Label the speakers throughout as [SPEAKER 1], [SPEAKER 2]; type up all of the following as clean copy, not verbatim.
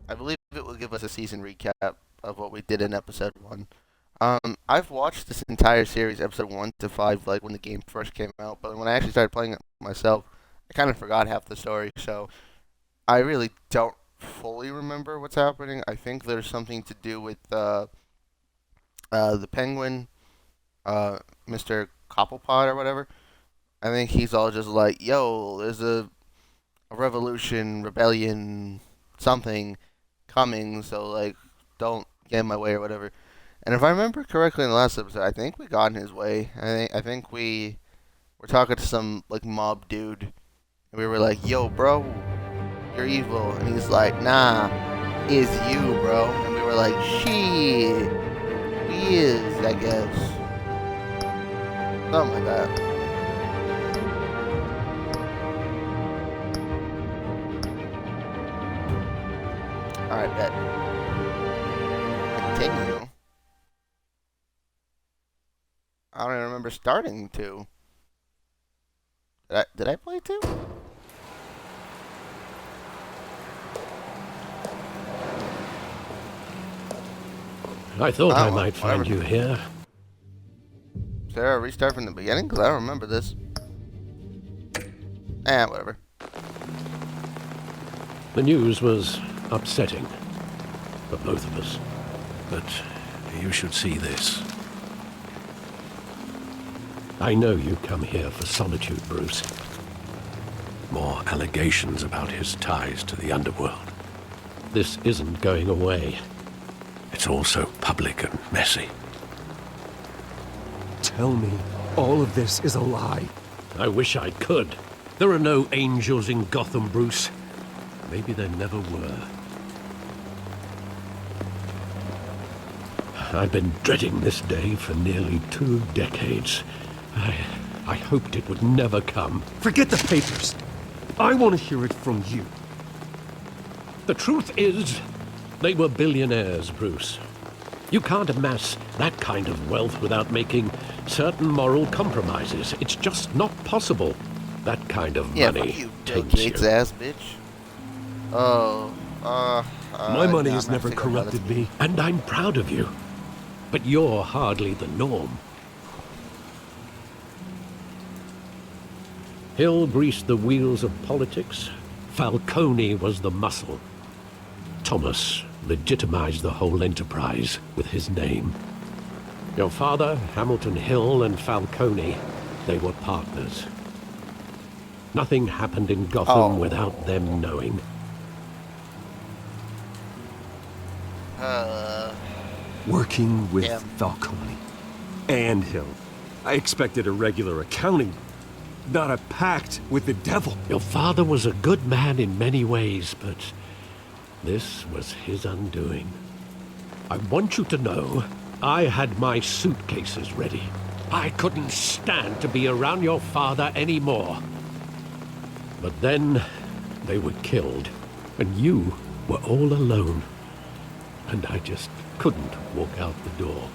[SPEAKER 1] I believe it will give us a season recap of what we did in episode one. I've watched this entire series, episode one to five, like when the game first came out. But when I actually started playing it myself, I kind of forgot half the story. So I really don't fully remember what's happening. I think there's something to do with the Penguin, uh, Mr. Cobblepot or whatever. I think he's all just like, "Yo, there's a revolution, rebellion, something coming. So like, don't get in my way or whatever." And if I remember correctly in the last episode, I think we got in his way. I think we were talking to some like mob dude, and we were like, "Yo, bro, you're evil," and he's like, "Nah, it's you, bro." And we were like, "Shit, he is, I guess, something like that." All right, bet. Continue. I don't even remember starting to. Did I play two?
[SPEAKER 2] I thought I
[SPEAKER 1] Well,
[SPEAKER 2] might
[SPEAKER 1] whatever.
[SPEAKER 2] find you here.
[SPEAKER 1] Is there a restart from the beginning? Because I don't remember this. Whatever.
[SPEAKER 2] The news was upsetting for both of us. But you should see this. I know you come here for solitude, Bruce. More allegations about his ties to the underworld. This isn't going away. It's all so public and messy.
[SPEAKER 3] Tell me, all of this is a lie.
[SPEAKER 2] I wish I could. There are no angels in Gotham, Bruce. Maybe there never were. I've been dreading this day for nearly 2 decades. I hoped it would never come.
[SPEAKER 3] Forget the papers. I want to hear it from you.
[SPEAKER 2] The truth is, they were billionaires, Bruce. You can't amass that kind of wealth without making certain moral compromises. It's just not possible. That kind of
[SPEAKER 1] Yeah,
[SPEAKER 2] money
[SPEAKER 1] fuck you, Bill
[SPEAKER 2] taints
[SPEAKER 1] Gates
[SPEAKER 2] you.
[SPEAKER 1] ass bitch. Oh,
[SPEAKER 3] My money
[SPEAKER 1] nah,
[SPEAKER 3] has
[SPEAKER 1] I'm
[SPEAKER 3] never
[SPEAKER 1] actually gonna
[SPEAKER 3] corrupted
[SPEAKER 1] let
[SPEAKER 3] me.
[SPEAKER 2] And I'm proud of you. But you're hardly the norm. Hill greased the wheels of politics. Falcone was the muscle. Thomas legitimized the whole enterprise with his name. Your father, Hamilton Hill, and Falcone, they were partners. Nothing happened in Gotham without them knowing.
[SPEAKER 3] Working with
[SPEAKER 1] Yeah.
[SPEAKER 3] Falcone and Hill. I expected a regular accounting, not a pact with the devil.
[SPEAKER 2] Your father was a good man in many ways, but this was his undoing. I want you to know, I had my suitcases ready. I couldn't stand to be around your father anymore. But then, they were killed, and you were all alone. And I just couldn't walk out the door.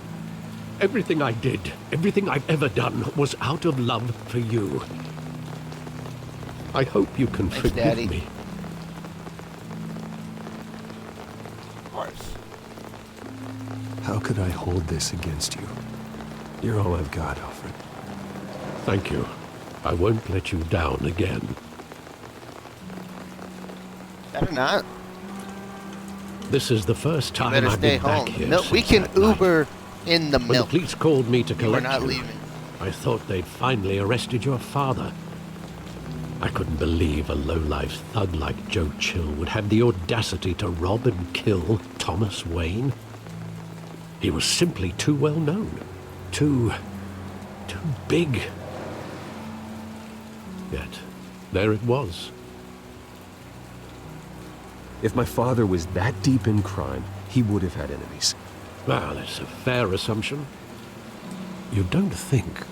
[SPEAKER 2] Everything I did, everything I've ever done, was out of love for you. I hope you can
[SPEAKER 1] Thanks,
[SPEAKER 2] forgive
[SPEAKER 1] Daddy.
[SPEAKER 2] me.
[SPEAKER 1] Of course.
[SPEAKER 3] How could I hold this against you? You're all I've got, Alfred.
[SPEAKER 2] Thank you. I won't let you down again.
[SPEAKER 1] Better not.
[SPEAKER 2] This is the first time
[SPEAKER 1] Better
[SPEAKER 2] I've
[SPEAKER 1] stay
[SPEAKER 2] been
[SPEAKER 1] home.
[SPEAKER 2] back here
[SPEAKER 1] No, we
[SPEAKER 2] since
[SPEAKER 1] can
[SPEAKER 2] that night.
[SPEAKER 1] Uber in the
[SPEAKER 2] When the
[SPEAKER 1] milk.
[SPEAKER 2] police called me to
[SPEAKER 1] You are
[SPEAKER 2] collect
[SPEAKER 1] not
[SPEAKER 2] you,
[SPEAKER 1] leaving.
[SPEAKER 2] I thought they'd finally arrested your father. I couldn't believe a low-life thug like Joe Chill would have the audacity to rob and kill Thomas Wayne. He was simply too well known. Too big. Yet, there it was.
[SPEAKER 3] If my father was that deep in crime, he would have had enemies.
[SPEAKER 2] Well, it's a fair assumption. You don't think.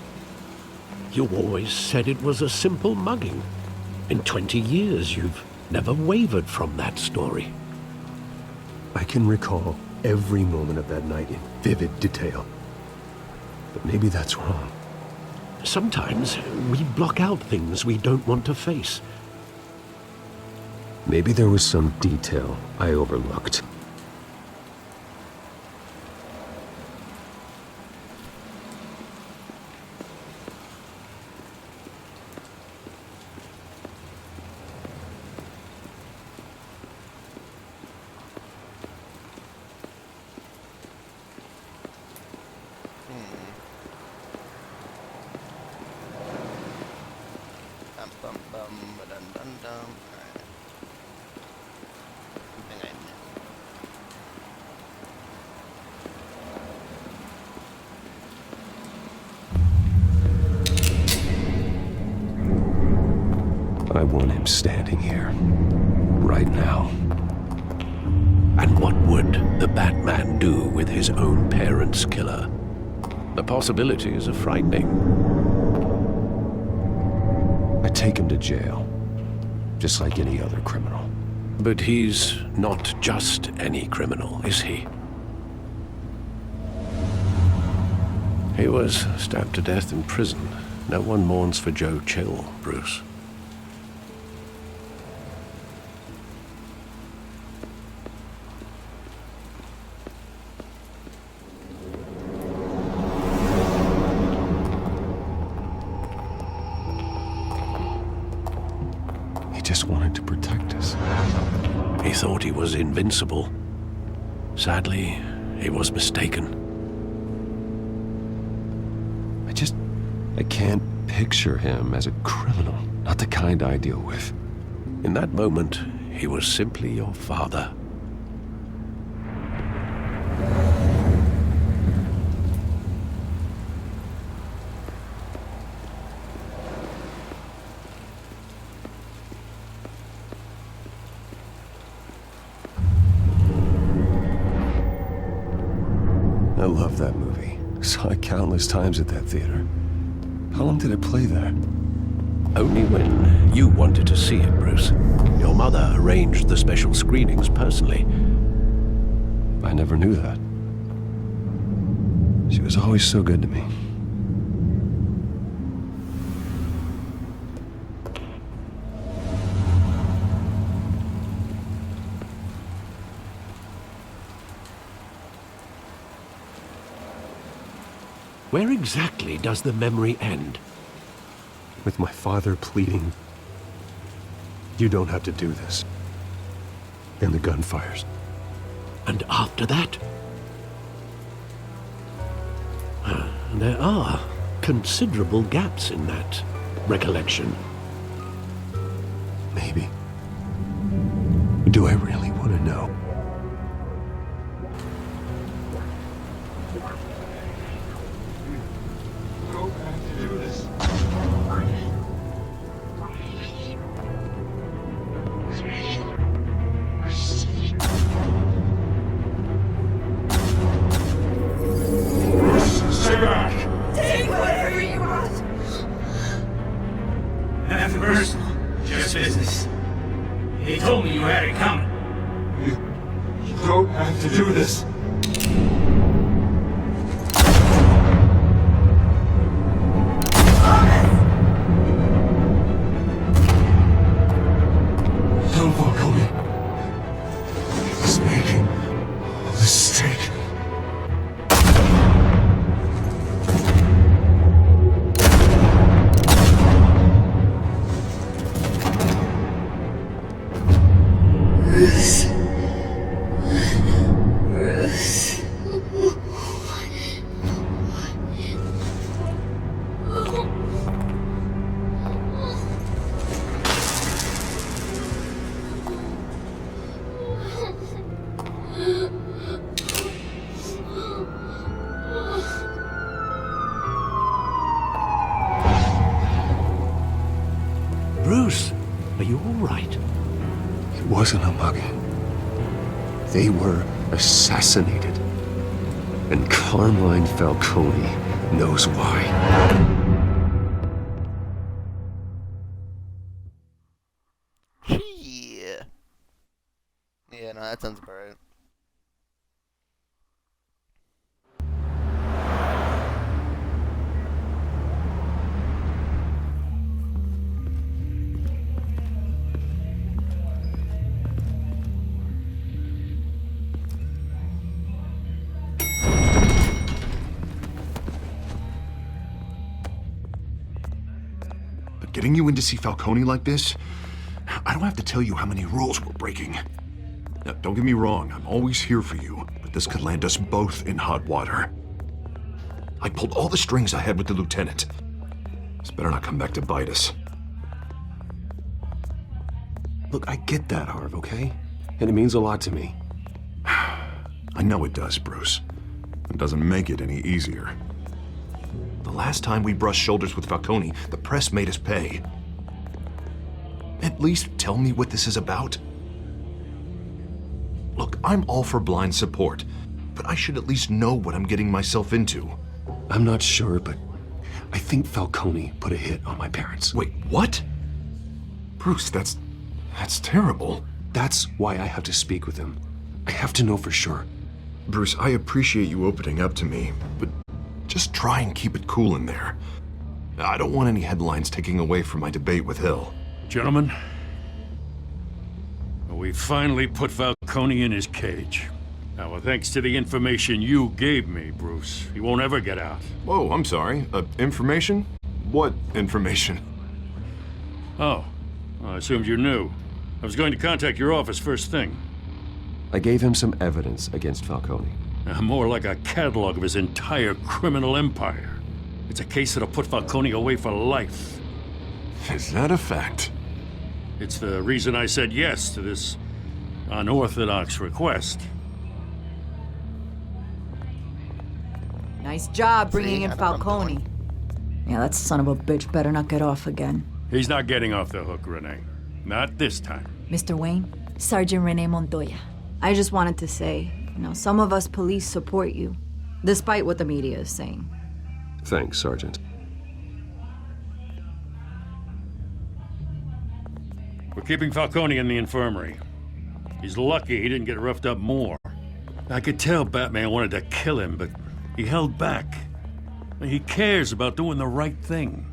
[SPEAKER 2] You always said it was a simple mugging. In 20 years, you've never wavered from that story.
[SPEAKER 3] I can recall every moment of that night in vivid detail. But maybe that's wrong.
[SPEAKER 2] Sometimes we block out things we don't want to face.
[SPEAKER 3] Maybe there was some detail I overlooked.
[SPEAKER 1] Bum, bum, bum, ba-dum, dum, dum. Alright. Something I
[SPEAKER 3] I want him standing here, right now.
[SPEAKER 2] And what would the Batman do with his own parents' killer? The possibilities are frightening.
[SPEAKER 3] I take him to jail, just like any other criminal.
[SPEAKER 2] But he's not just any criminal, is he? He was stabbed to death in prison. No one mourns for Joe Chill, Bruce.
[SPEAKER 3] He just wanted to protect us.
[SPEAKER 2] He thought he was invincible. Sadly, he was mistaken.
[SPEAKER 3] I can't picture him as a criminal, not the kind I deal with.
[SPEAKER 2] In that moment, he was simply your father.
[SPEAKER 3] I love that movie. Saw it countless times at that theater. How long did it play there?
[SPEAKER 2] Only when you wanted to see it, Bruce. Your mother arranged the special screenings personally.
[SPEAKER 3] I never knew that. She was always so good to me.
[SPEAKER 2] Where exactly does the memory end?
[SPEAKER 3] With my father pleading, "You don't have to do this." And the gunfires.
[SPEAKER 2] And after that? There are considerable gaps in that recollection.
[SPEAKER 3] Maybe. Do I really want to know?
[SPEAKER 4] Take whatever you want.
[SPEAKER 5] Nothing personal, just business. He told me you had it coming.
[SPEAKER 6] You don't have to do this. Don't walk on me. He's making a mistake.
[SPEAKER 2] Bruce, are you all right?
[SPEAKER 3] It wasn't a mugging. They were assassinated. And Carmine Falcone knows why.
[SPEAKER 1] Yeah. Yeah, no, that sounds about right.
[SPEAKER 7] Getting you in to see Falcone like this? I don't have to tell you how many rules we're breaking. Now, don't get me wrong, I'm always here for you, but this could land us both in hot water. I pulled all the strings I had with the lieutenant. This better not come back to bite us.
[SPEAKER 3] Look, I get that, Harv, okay? And it means a lot to me.
[SPEAKER 7] I know it does, Bruce. It doesn't make it any easier. The last time we brushed shoulders with Falcone, the press made us pay. At least tell me what this is about. Look, I'm all for blind support, but I should at least know what I'm getting myself into.
[SPEAKER 3] I'm not sure, but I think Falcone put a hit on my parents.
[SPEAKER 7] Wait, what? Bruce, that's terrible.
[SPEAKER 3] That's why I have to speak with him. I have to know for sure.
[SPEAKER 7] Bruce, I appreciate you opening up to me, but just try and keep it cool in there. I don't want any headlines taking away from my debate with Hill.
[SPEAKER 5] Gentlemen, we finally put Falcone in his cage. Now, thanks to the information you gave me, Bruce, he won't ever get out.
[SPEAKER 7] Whoa, I'm sorry. Information? What information?
[SPEAKER 5] Oh, well, I assumed you knew. I was going to contact your office first thing.
[SPEAKER 3] I gave him some evidence against Falcone.
[SPEAKER 5] More like a catalog of his entire criminal empire. It's a case that'll put Falcone away for life.
[SPEAKER 7] Is that a fact?
[SPEAKER 5] It's the reason I said yes to this unorthodox request.
[SPEAKER 4] Nice job bringing
[SPEAKER 1] See,
[SPEAKER 4] in
[SPEAKER 1] I know what I'm
[SPEAKER 4] Falcone. Yeah, that son of a bitch better not get off again.
[SPEAKER 5] He's not getting off the hook, Renee. Not this time.
[SPEAKER 4] Mr. Wayne, Sergeant Renee Montoya. I just wanted to say, some of us police support you, despite what the media is saying.
[SPEAKER 3] Thanks, Sergeant.
[SPEAKER 5] We're keeping Falcone in the infirmary. He's lucky he didn't get roughed up more. I could tell Batman wanted to kill him, but he held back. He cares about doing the right thing.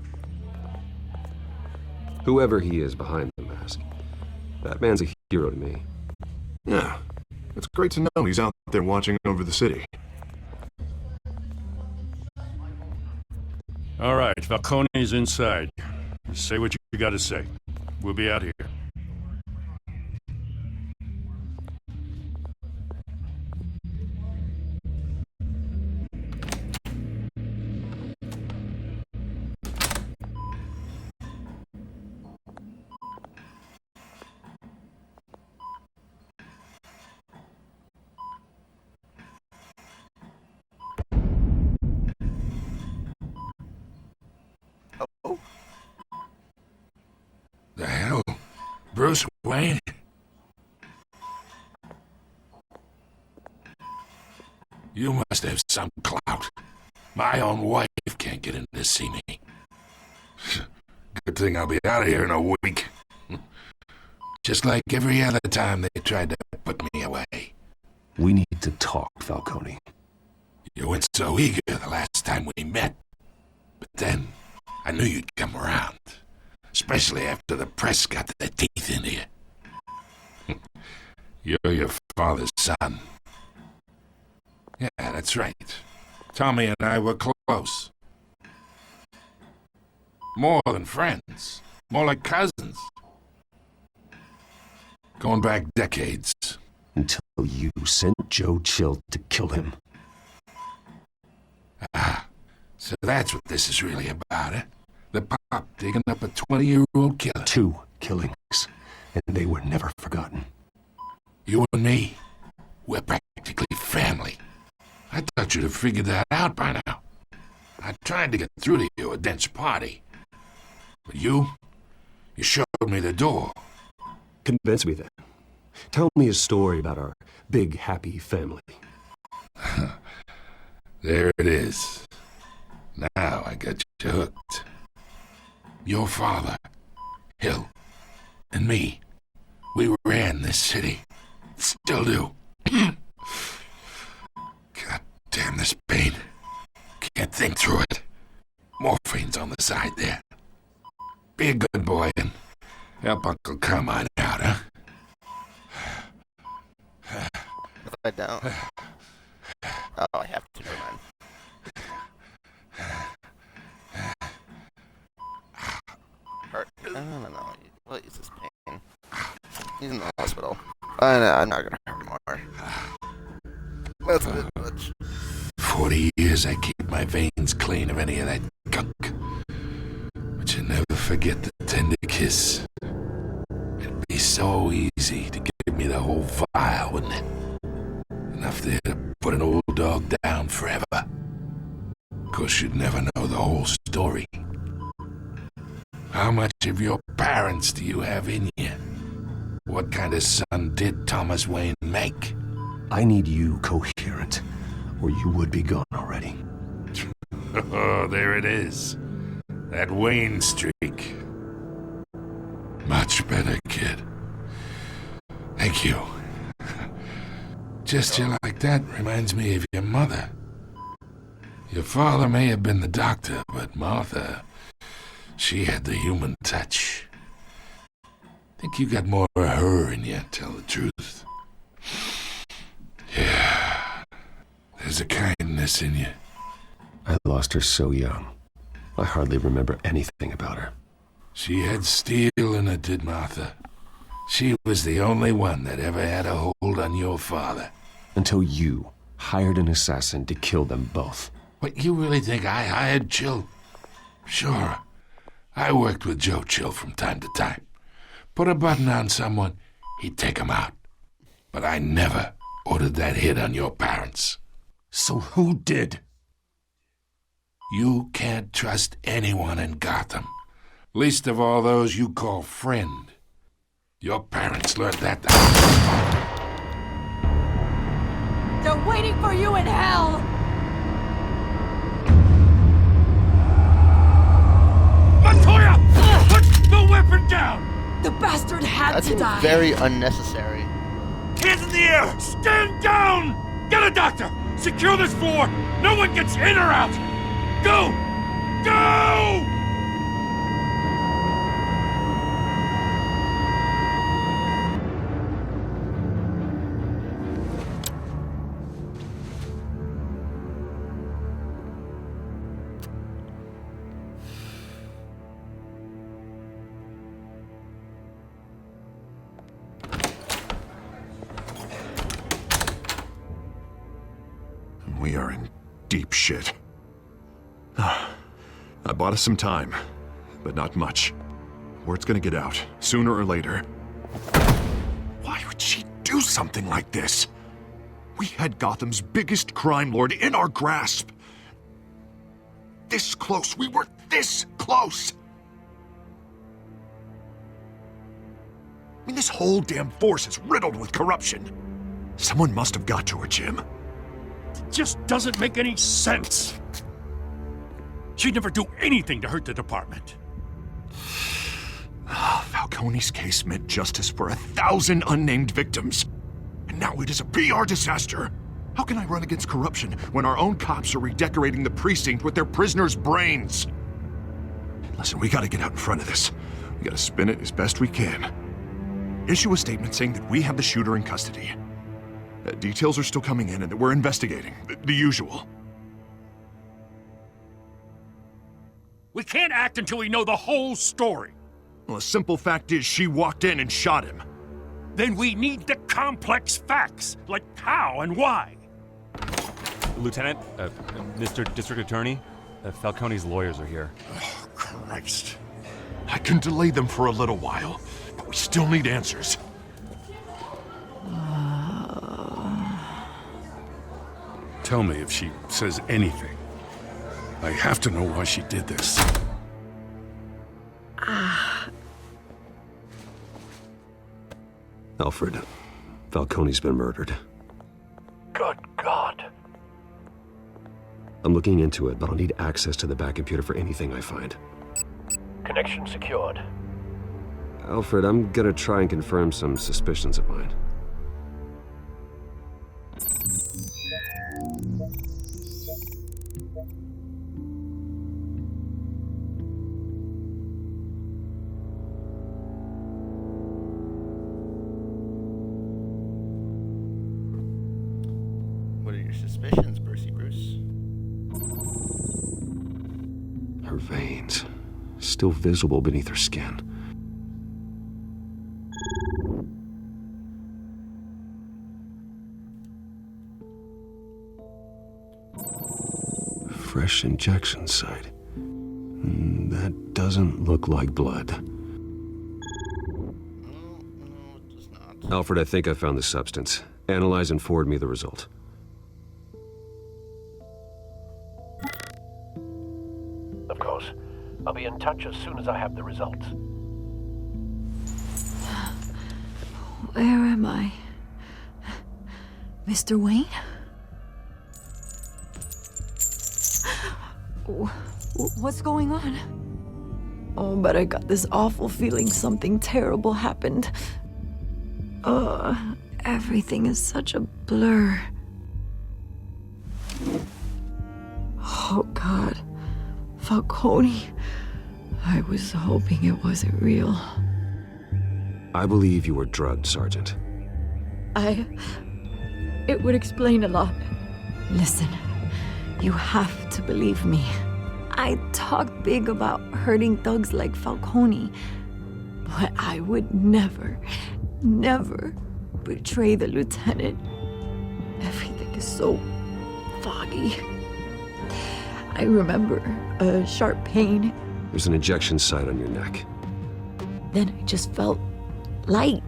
[SPEAKER 3] Whoever he is behind the mask, Batman's a hero to me.
[SPEAKER 7] Yeah, it's great to know he's out there watching over the city.
[SPEAKER 5] All right, Falcone's inside. Say what you gotta say. We'll be out here.
[SPEAKER 1] Oh,
[SPEAKER 8] The hell? Bruce Wayne? You must have some clout. My own wife can't get in to see me. Good thing I'll be out of here in a week. Just like every other time they tried to put me away.
[SPEAKER 3] We need to talk, Falcone.
[SPEAKER 8] You weren't so eager the last time we met. But then, I knew you'd come around. Especially after the press got their teeth into you. You're your father's son. Yeah, that's right. Tommy and I were close. More than friends. More like cousins. Going back decades.
[SPEAKER 3] Until you sent Joe Chill to kill him.
[SPEAKER 8] Ah, so that's what this is really about, eh? The pop digging up a 20-year-old killer.
[SPEAKER 3] 2 killings, and they were never forgotten.
[SPEAKER 8] You and me, we're practically family. I thought you'd have figured that out by now. I tried to get through to you at Dent's party. But you showed me the door.
[SPEAKER 3] Convince me then. Tell me a story about our big, happy family.
[SPEAKER 8] There it is. Now I got you hooked. Your father, Hill, and me, we ran this city. Still do. God damn this pain. Can't think through it. Morphine's on the side there. Be a good boy and help Uncle Carmine out, huh?
[SPEAKER 1] if I don't. Oh, I have to. Never mind. Hurt. What is this pain? He's in the hospital. I'm not gonna hurt him more. That's a bit much.
[SPEAKER 8] 40 years I keep my veins clean of any of that gunk. But you never forget the tender kiss. It'd be so easy to give me the whole vial, wouldn't it? Enough there to put an old dog down forever. Of course, you'd never know the whole story. How much of your parents do you have in you? What kind of son did Thomas Wayne make?
[SPEAKER 3] I need you coherent, or you would be gone already.
[SPEAKER 8] Oh, there it is. That Wayne streak. Much better, kid. Thank you. Gesture like that reminds me of your mother. Your father may have been the doctor, but Martha, she had the human touch. Think you got more of her in you, tell the truth. Yeah, there's a kindness in you.
[SPEAKER 3] I lost her so young. I hardly remember anything about her.
[SPEAKER 8] She had steel in her, did Martha. She was the only one that ever had a hold on your father.
[SPEAKER 3] Until you hired an assassin to kill them both.
[SPEAKER 8] What, you really think I hired Chill? Sure. I worked with Joe Chill from time to time. Put a button on someone, he'd take him out. But I never ordered that hit on your parents.
[SPEAKER 3] So who did?
[SPEAKER 8] You can't trust anyone in Gotham. Least of all those you call friend. Your parents learned that.
[SPEAKER 4] They're waiting for you in hell!
[SPEAKER 5] Montoya! Put the weapon down!
[SPEAKER 4] The bastard had
[SPEAKER 1] That
[SPEAKER 4] to
[SPEAKER 1] seems
[SPEAKER 4] die.
[SPEAKER 1] very unnecessary.
[SPEAKER 5] Hands in the air! Stand down! Get a doctor! Secure this floor! No one gets in or out! Go! Go!
[SPEAKER 7] We are in deep shit. I bought us some time, but not much. Word's gonna get out, sooner or later. Why would she do something like this? We had Gotham's biggest crime lord in our grasp. This close, we were this close! I mean, this whole damn force is riddled with corruption. Someone must have got to her, Jim.
[SPEAKER 5] Just doesn't make any sense. She'd never do anything to hurt the department.
[SPEAKER 7] Falcone's case meant justice for 1,000 unnamed victims. And now it is a PR disaster. How can I run against corruption when our own cops are redecorating the precinct with their prisoners' brains? Listen, we gotta get out in front of this. We gotta spin it as best we can. Issue a statement saying that we have the shooter in custody. Details are still coming in and that we're investigating. The usual.
[SPEAKER 5] We can't act until we know the whole story.
[SPEAKER 7] Well, the simple fact is she walked in and shot him.
[SPEAKER 5] Then we need the complex facts, like how and why.
[SPEAKER 9] Lieutenant, Mr. District Attorney, Falcone's lawyers are here.
[SPEAKER 5] Oh, Christ.
[SPEAKER 7] I can delay them for a little while, but we still need answers.
[SPEAKER 5] Tell me if she says anything. I have to know why she did this.
[SPEAKER 3] Alfred, Falcone's been murdered.
[SPEAKER 2] Good God.
[SPEAKER 3] I'm looking into it, but I'll need access to the back computer for anything I find.
[SPEAKER 2] Connection secured.
[SPEAKER 3] Alfred, I'm gonna try and confirm some suspicions of mine.
[SPEAKER 1] What are your suspicions, Brucey Bruce?
[SPEAKER 3] Her veins, still visible beneath her skin. fresh injection site. That doesn't look like blood.
[SPEAKER 1] No, it does not.
[SPEAKER 3] Alfred, I think I found the substance. Analyze and forward me the result.
[SPEAKER 2] Of course. I'll be in touch as soon as I have the results.
[SPEAKER 4] Where am I? Mr. Wayne? What's going on? Oh, but I got this awful feeling something terrible happened. Everything is such a blur. Oh, God. Falcone. I was hoping it wasn't real.
[SPEAKER 3] I believe you were drugged, Sergeant.
[SPEAKER 4] It would explain a lot. Listen, you have to believe me. I talked big about hurting thugs like Falcone, but I would never betray the lieutenant. Everything is so foggy. I remember a sharp pain.
[SPEAKER 3] There's an injection site on your neck.
[SPEAKER 4] Then I just felt light,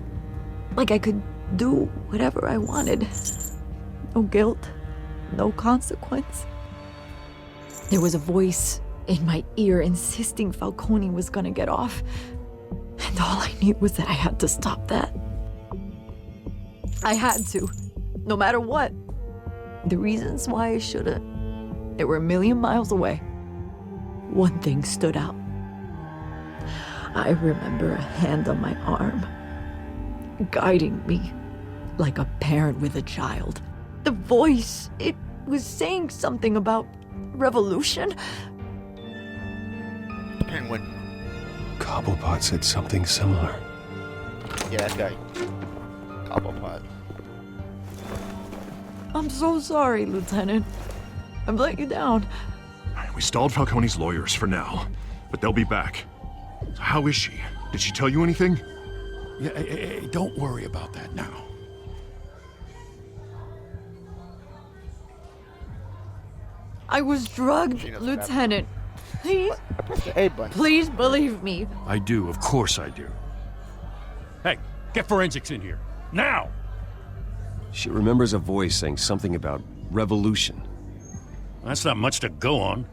[SPEAKER 4] like I could do whatever I wanted. No guilt, no consequence. There was a voice in my ear insisting Falcone was gonna get off. And all I knew was that I had to stop that. I had to, no matter what. The reasons why I shouldn't, they were a million miles away. One thing stood out. I remember a hand on my arm, guiding me like a parent with a child. The voice, it was saying something about revolution.
[SPEAKER 1] Penguin.
[SPEAKER 3] Cobblepot said something similar.
[SPEAKER 1] Yeah, that guy. Cobblepot.
[SPEAKER 4] I'm so sorry, Lieutenant. I've let you down.
[SPEAKER 7] We stalled Falcone's lawyers for now, but they'll be back. So how is she? Did she tell you anything?
[SPEAKER 8] Yeah, hey, don't worry about that now.
[SPEAKER 4] I was drugged,
[SPEAKER 1] She knows
[SPEAKER 4] Lieutenant. Please,
[SPEAKER 1] I pressed the A button.
[SPEAKER 4] please believe me.
[SPEAKER 5] I do, of course I do. Hey, get forensics in here. Now!
[SPEAKER 3] She remembers a voice saying something about revolution.
[SPEAKER 5] That's not much to go on.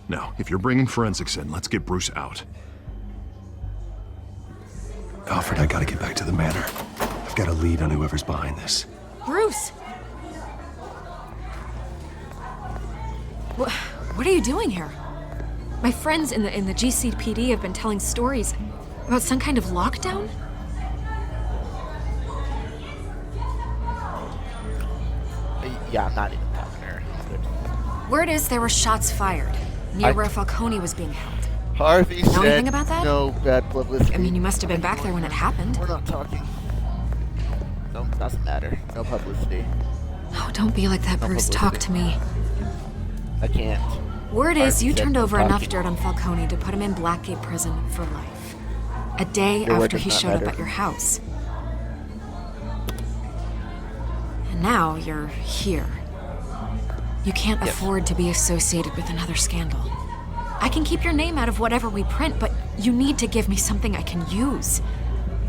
[SPEAKER 7] Now, if you're bringing forensics in, let's get Bruce out.
[SPEAKER 3] Alfred, I gotta get back to the manor. I've got a lead on whoever's behind this.
[SPEAKER 10] Bruce! What are you doing here? My friends in the GCPD have been telling stories about some kind of lockdown?
[SPEAKER 1] Yeah, I'm not even talking to her.
[SPEAKER 10] Word is there were shots fired near where Falcone was being held.
[SPEAKER 1] Harvey
[SPEAKER 10] Know
[SPEAKER 1] said
[SPEAKER 10] anything about that?
[SPEAKER 1] no bad publicity.
[SPEAKER 10] I mean, you must have been back there when it happened.
[SPEAKER 1] We're not talking. No, doesn't matter. No publicity.
[SPEAKER 10] Oh, don't be like that, Bruce. Talk to me.
[SPEAKER 1] I can't.
[SPEAKER 10] Word is
[SPEAKER 1] Harvey
[SPEAKER 10] you
[SPEAKER 1] said
[SPEAKER 10] turned
[SPEAKER 1] no
[SPEAKER 10] over enough
[SPEAKER 1] talking.
[SPEAKER 10] dirt on Falcone to put him in Blackgate Prison for life. A day
[SPEAKER 1] Your word
[SPEAKER 10] after
[SPEAKER 1] does
[SPEAKER 10] he
[SPEAKER 1] not
[SPEAKER 10] showed up
[SPEAKER 1] matter.
[SPEAKER 10] at your house. And now you're here. You can't afford to be associated with another scandal. I can keep your name out of whatever we print, but you need to give me something I can use.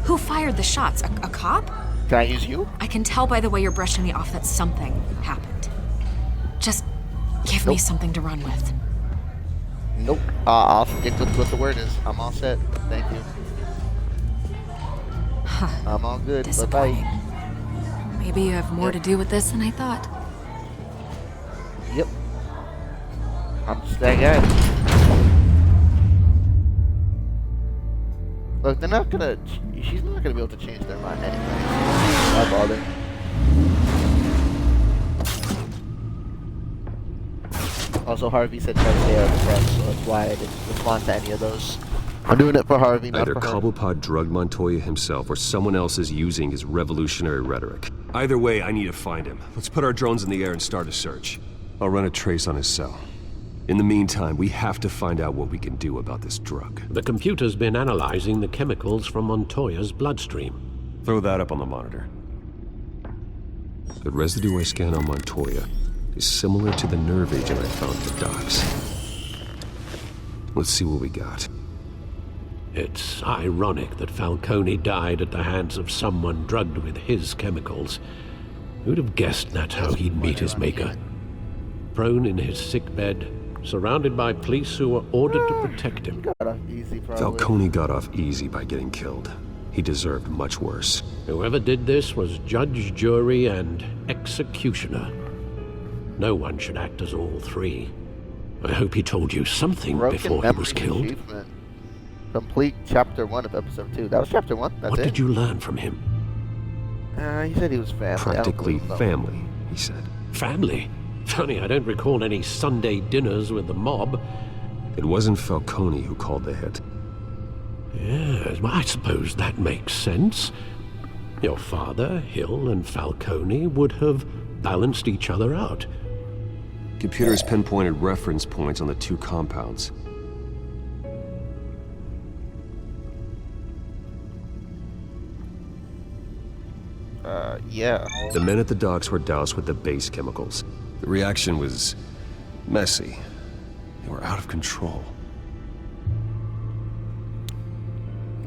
[SPEAKER 10] Who fired the shots? A cop?
[SPEAKER 1] Can I use you?
[SPEAKER 10] I can tell by the way you're brushing me off that something happened. Just give me
[SPEAKER 1] Nope.
[SPEAKER 10] something to run with.
[SPEAKER 1] Nope. I'll stick with what the word is. I'm all set. Thank you. I'm all good.
[SPEAKER 10] Disappointing.
[SPEAKER 1] Bye-bye.
[SPEAKER 10] Maybe you have more to do with this than I thought.
[SPEAKER 1] Yep. I'm just that guy. Look, they're not gonna... She's not gonna be able to change their mind anyway. Why bother? Also, Harvey said try to stay out of the press, so that's why I didn't respond to any of those. I'm doing it for Harvey, not
[SPEAKER 3] Either
[SPEAKER 1] for her.
[SPEAKER 3] Cobblepot drugged Montoya himself or someone else is using his revolutionary rhetoric. Either way, I need to find him. Let's put our drones in the air and start a search. I'll run a trace on his cell. In the meantime, we have to find out what we can do about this drug.
[SPEAKER 2] The computer's been analyzing the chemicals from Montoya's bloodstream.
[SPEAKER 3] Throw that up on the monitor. The residue I scan on Montoya is similar to the nerve agent I found at the docks. Let's see what we got.
[SPEAKER 2] It's ironic that Falcone died at the hands of someone drugged with his chemicals. Who'd have guessed that's how he'd meet his maker? Prone in his sickbed, surrounded by police who were ordered to protect him.
[SPEAKER 1] Got off easy, probably.
[SPEAKER 3] Falcone got off easy by getting killed. He deserved much worse.
[SPEAKER 2] Whoever did this was judge, jury, and executioner. No one should act as all three. I hope he told you something
[SPEAKER 1] Broken
[SPEAKER 2] before he
[SPEAKER 1] memory
[SPEAKER 2] was killed.
[SPEAKER 1] achievement. Complete chapter 1 of episode 2. That was chapter 1. That's
[SPEAKER 2] What
[SPEAKER 1] it.
[SPEAKER 2] did you learn from him?
[SPEAKER 1] He said he was family. I don't
[SPEAKER 3] Practically
[SPEAKER 1] believe him, though.
[SPEAKER 3] family, he said.
[SPEAKER 2] Family? Funny, I don't recall any Sunday dinners with the mob.
[SPEAKER 3] It wasn't Falcone who called the hit.
[SPEAKER 2] Yes, well, I suppose that makes sense. Your father, Hill, and Falcone would have balanced each other out.
[SPEAKER 3] Computers pinpointed reference points on the two compounds.
[SPEAKER 1] Yeah.
[SPEAKER 3] The men at the docks were doused with the base chemicals. The reaction was messy. They were out of control.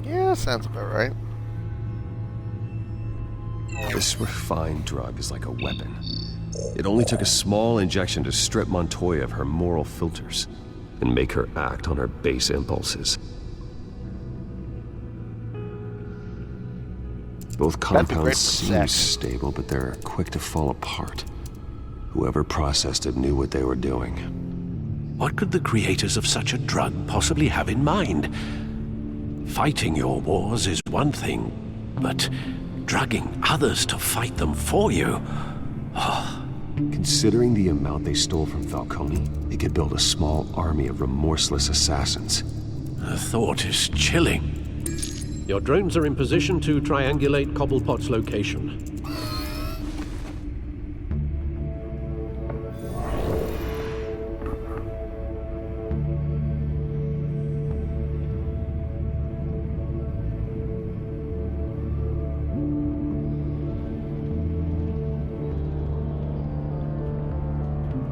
[SPEAKER 1] Yeah, sounds about right.
[SPEAKER 3] This refined drug is like a weapon. It only took a small injection to strip Montoya of her moral filters and make her act on her base impulses. Both
[SPEAKER 1] That'd be great
[SPEAKER 3] compounds
[SPEAKER 1] for
[SPEAKER 3] seem
[SPEAKER 1] sex.
[SPEAKER 3] stable, but they're quick to fall apart. Whoever processed it knew what they were doing.
[SPEAKER 2] What could the creators of such a drug possibly have in mind? Fighting your wars is one thing, but drugging others to fight them for you?
[SPEAKER 3] Considering the amount they stole from Falcone, they could build a small army of remorseless assassins.
[SPEAKER 2] The thought is chilling. Your drones are in position to triangulate Cobblepot's location.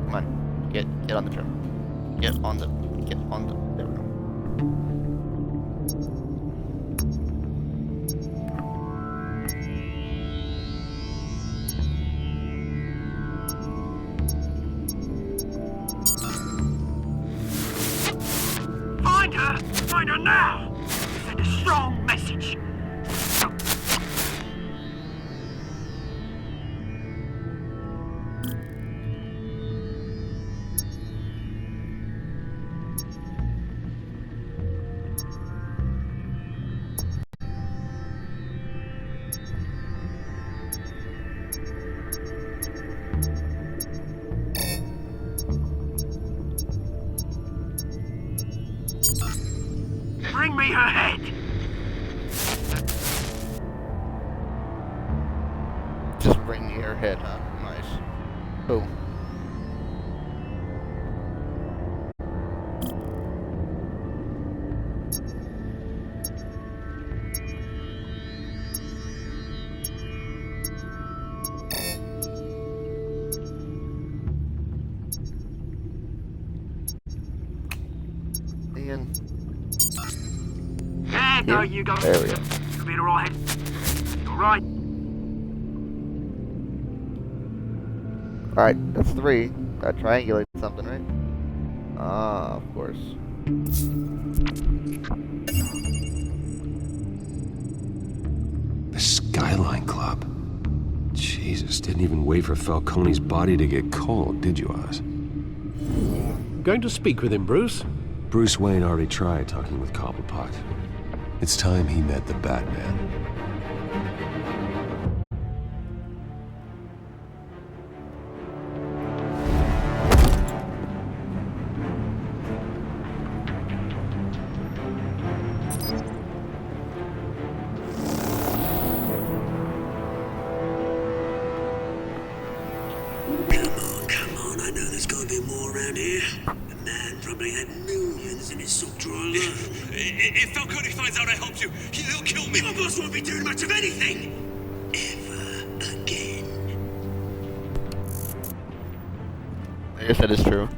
[SPEAKER 1] Come on. Get on the drone. Get on the. There we go.
[SPEAKER 11] Find her! Find her now! Send a strong message. Bring me her head!
[SPEAKER 1] Just bring me her head, huh? Nice. Cool. Ian.
[SPEAKER 11] There you go.
[SPEAKER 1] There we go.
[SPEAKER 11] You'll be alright. You're right.
[SPEAKER 1] Alright, that's 3. That triangulates something, right? Ah, of course.
[SPEAKER 3] The Skyline Club. Jesus, didn't even wait for Falcone's body to get cold, did you, Oz?
[SPEAKER 2] Going to speak with him, Bruce?
[SPEAKER 3] Bruce Wayne already tried talking with Cobblepot. It's time he met the Batman.
[SPEAKER 11] Come on, I know there's gotta be more around here. The man probably had millions in his sock drawer alone.
[SPEAKER 12] If Falcone finds out I helped you, he'll kill me.
[SPEAKER 11] Your boss won't be doing much of anything! Ever again.
[SPEAKER 1] I guess that is true.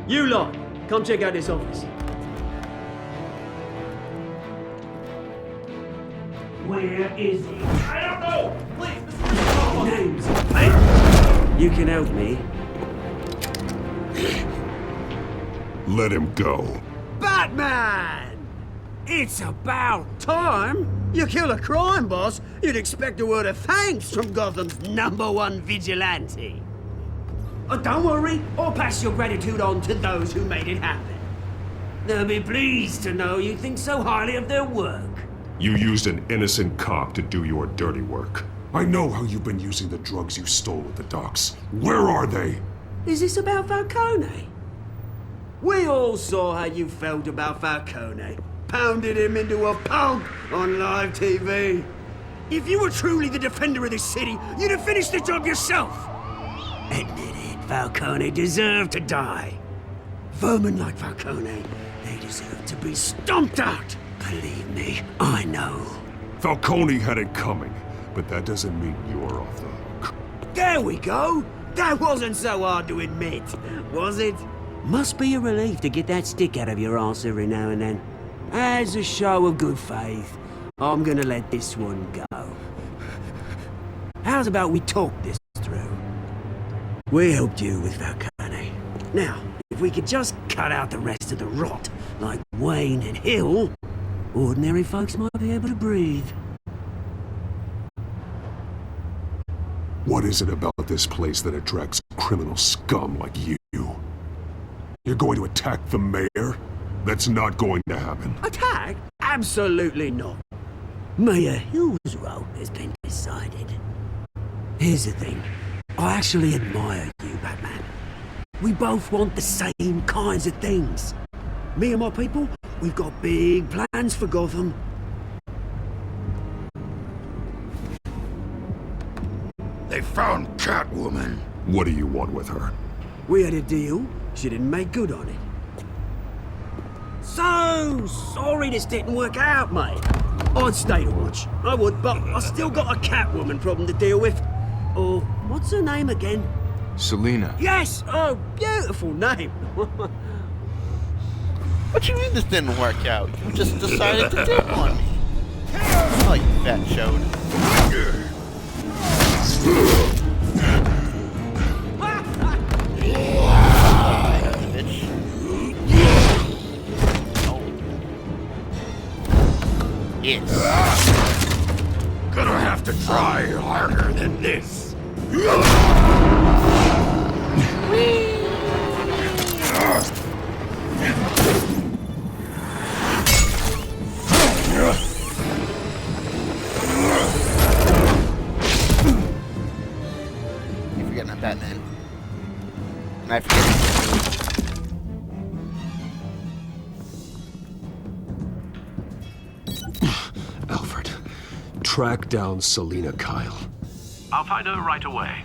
[SPEAKER 13] You lot, come check out this office. Where is he? I don't know! Please, names. Hey! You can help me.
[SPEAKER 7] Let him go.
[SPEAKER 13] Batman! It's about time! You kill a crime boss, you'd expect a word of thanks from Gotham's #1 vigilante. Oh, don't worry, I'll pass your gratitude on to those who made it happen. They'll be pleased to know you think so highly of their work.
[SPEAKER 7] You used an innocent cop to do your dirty work. I know how you've been using the drugs you stole at the docks. Where are they?
[SPEAKER 13] Is this about Falcone? We all saw how you felt about Falcone. Pounded him into a pulp on live TV. If you were truly the defender of this city, you'd have finished the job yourself. Admit it, Falcone deserved to die. Vermin like Falcone, they deserve to be stomped out. Believe me, I know.
[SPEAKER 7] Falcone had it coming, but that doesn't mean you're off the hook.
[SPEAKER 13] There we go! That wasn't so hard to admit, was it? Must be a relief to get that stick out of your arse every now and then. As a show of good faith, I'm gonna let this one go. How's about we talk this through? We helped you with Falcone. Now, if we could just cut out the rest of the rot, like Wayne and Hill, ordinary folks might be able to breathe.
[SPEAKER 7] What is it about this place that attracts criminal scum like you? You're going to attack the mayor? That's not going to happen.
[SPEAKER 13] Attack? Absolutely not. Mayor Hill's role has been decided. Here's the thing. I actually admire you, Batman. We both want the same kinds of things. Me and my people, we've got big plans for Gotham.
[SPEAKER 8] They found Catwoman.
[SPEAKER 7] What do you want with her?
[SPEAKER 13] We had a deal. She didn't make good on it. So sorry this didn't work out, mate. I'd stay to watch. I would, but I still got a Catwoman problem to deal with. Or, what's her name again?
[SPEAKER 14] Selina.
[SPEAKER 13] Yes! Oh, beautiful name.
[SPEAKER 1] What you mean this didn't work out? You just decided to dip on me. Oh, you fat chode. Bitch. Oh. Yes.
[SPEAKER 8] Gonna have to try harder than this.
[SPEAKER 1] You're forgetting I'm Batman. And I forget.
[SPEAKER 3] Alfred, track down Selina Kyle.
[SPEAKER 2] I'll find her right away.